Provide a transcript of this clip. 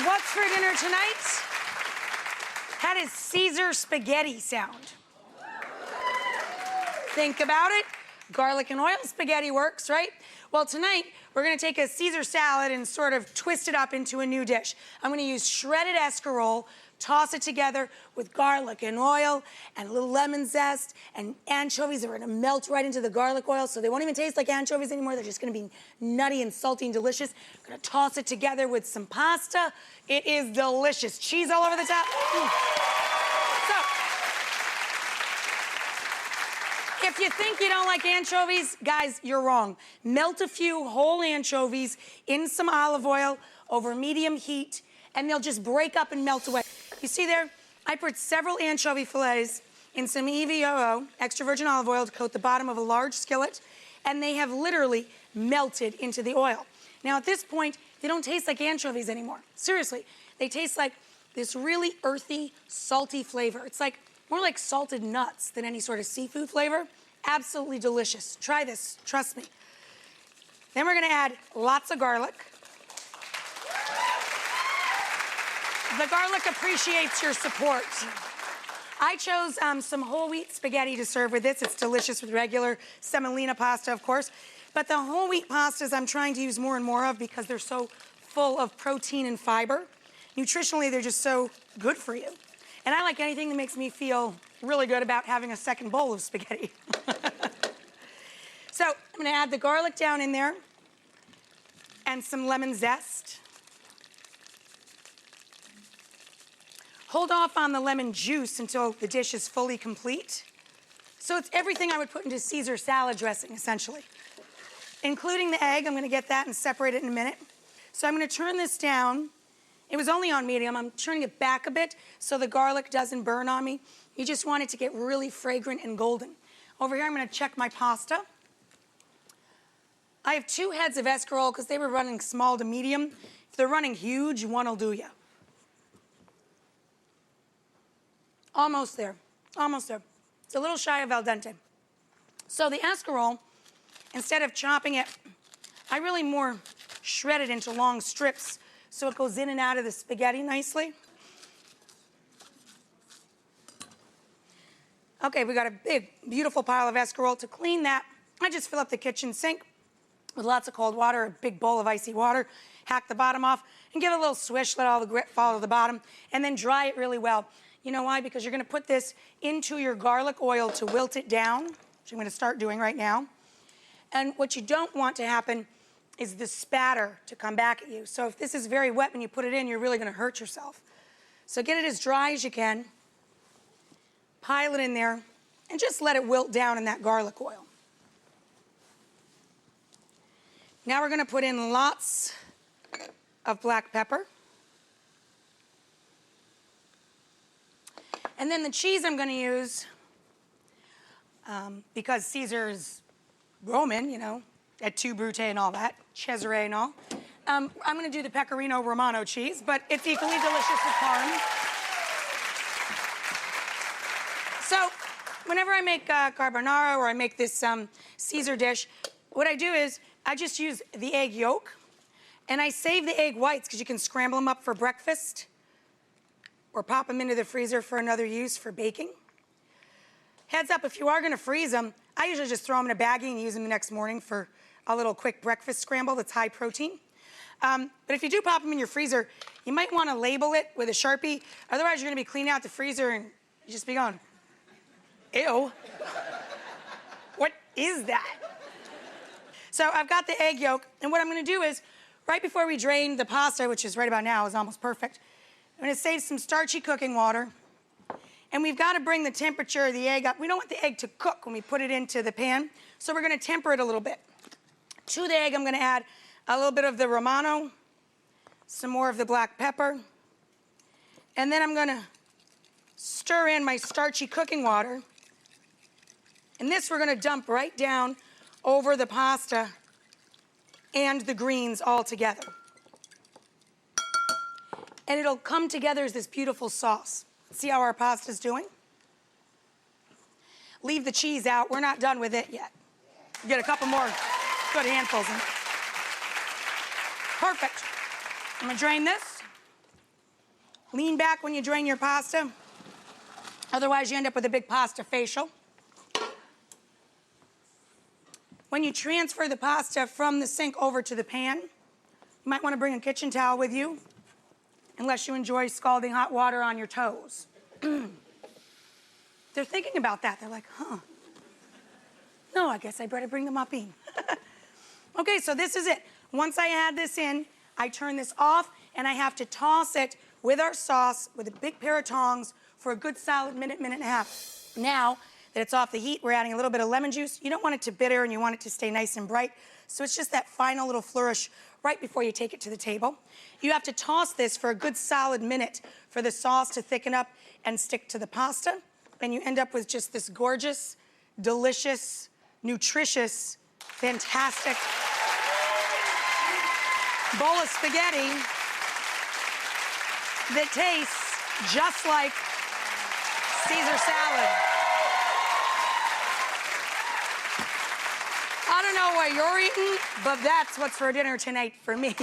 What's for dinner tonight? How does Caesar spaghetti sound? Think about it. Garlic and oil spaghetti works, right? Well, tonight, we're gonna take a Caesar salad and sort of twist it up into a new dish. I'm gonna use shredded escarole, toss it together with garlic and oil and a little lemon zest and anchovies that are gonna melt right into the garlic oil, so they won't even taste like anchovies anymore. They're just gonna be nutty and salty and delicious. I'm gonna toss it together with some pasta. It is delicious. Cheese all over the top. So, if you think you don't like anchovies, guys, you're wrong. Melt a few whole anchovies in some olive oil over medium heat, and they'll just break up and melt away. You see there, I put several anchovy fillets in some EVOO, extra virgin olive oil, to coat the bottom of a large skillet, and they have literally melted into the oil. Now, at this point, they don't taste like anchovies anymore. Seriously, they taste like this really earthy, salty flavor. It's like more like salted nuts than any sort of seafood flavor. Absolutely delicious. Try this, trust me. Then we're gonna add lots of garlic. The garlic appreciates your support. I chose some whole wheat spaghetti to serve with this. It's delicious with regular semolina pasta, of course. But the whole wheat pastas I'm trying to use more and more of because they're so full of protein and fiber. Nutritionally, they're just so good for you. And I like anything that makes me feel really good about having a second bowl of spaghetti. So I'm gonna add the garlic down in there and some lemon zest. Hold off on the lemon juice until the dish is fully complete. So it's everything I would put into Caesar salad dressing, essentially. Including the egg. I'm gonna get that and separate it in a minute. So I'm gonna turn this down. It was only on medium. I'm turning it back a bit so the garlic doesn't burn on me. You just want it to get really fragrant and golden. Over here, I'm gonna check my pasta. I have 2 heads of escarole because they were running small to medium. If they're running huge, one will do ya. Almost there, almost there. It's a little shy of al dente. So the escarole, instead of chopping it, I really more shred it into long strips so it goes in and out of the spaghetti nicely. Okay, we got a big, beautiful pile of escarole. To clean that, I just fill up the kitchen sink with lots of cold water, a big bowl of icy water, hack the bottom off, and give it a little swish, let all the grit fall to the bottom, and then dry it really well. You know why? Because you're gonna put this into your garlic oil to wilt it down, which I'm gonna start doing right now. And what you don't want to happen is the spatter to come back at you. So if this is very wet when you put it in, you're really gonna hurt yourself. So get it as dry as you can, pile it in there, and just let it wilt down in that garlic oil. Now we're gonna put in lots of black pepper. And then the cheese I'm gonna use, because Caesar's Roman, you know, et tu Brute and all that, Cesare and all, I'm gonna do the Pecorino Romano cheese, but it's equally delicious with Parm. So, whenever I make carbonara or I make this Caesar dish, what I do is I just use the egg yolk, and I save the egg whites because you can scramble them up for breakfast or pop them into the freezer for another use for baking. Heads up, if you are gonna freeze them, I usually just throw them in a baggie and use them the next morning for a little quick breakfast scramble that's high protein. But if you do pop them in your freezer, you might wanna label it with a Sharpie, otherwise you're gonna be cleaning out the freezer and you just be going, ew, what is that? So I've got the egg yolk, and what I'm gonna do is, right before we drain the pasta, which is right about now, is almost perfect, I'm gonna save some starchy cooking water, and we've gotta bring the temperature of the egg up. We don't want the egg to cook when we put it into the pan, so we're gonna temper it a little bit. To the egg, I'm gonna add a little bit of the Romano, some more of the black pepper, and then I'm gonna stir in my starchy cooking water, and this we're gonna dump right down over the pasta and the greens all together. And it'll come together as this beautiful sauce. See how our pasta's doing? Leave the cheese out. We're not done with it yet. Get a couple more good handfuls in. Perfect. I'm gonna drain this. Lean back when you drain your pasta. Otherwise, you end up with a big pasta facial. When you transfer the pasta from the sink over to the pan, you might want to bring a kitchen towel with you, unless you enjoy scalding hot water on your toes. They're thinking about that. They're like, huh. No, I guess I better bring the mopping. Okay, so this is it. Once I add this in, I turn this off, and I have to toss it with our sauce with a big pair of tongs for a good solid minute, minute and a half. Now that it's off the heat, we're adding a little bit of lemon juice. You don't want it to bitter, and you want it to stay nice and bright. So it's just that final little flourish right before you take it to the table. You have to toss this for a good solid minute for the sauce to thicken up and stick to the pasta. And you end up with just this gorgeous, delicious, nutritious, fantastic bowl of spaghetti that tastes just like Caesar salad. I don't know what you're eating, but that's what's for dinner tonight for me.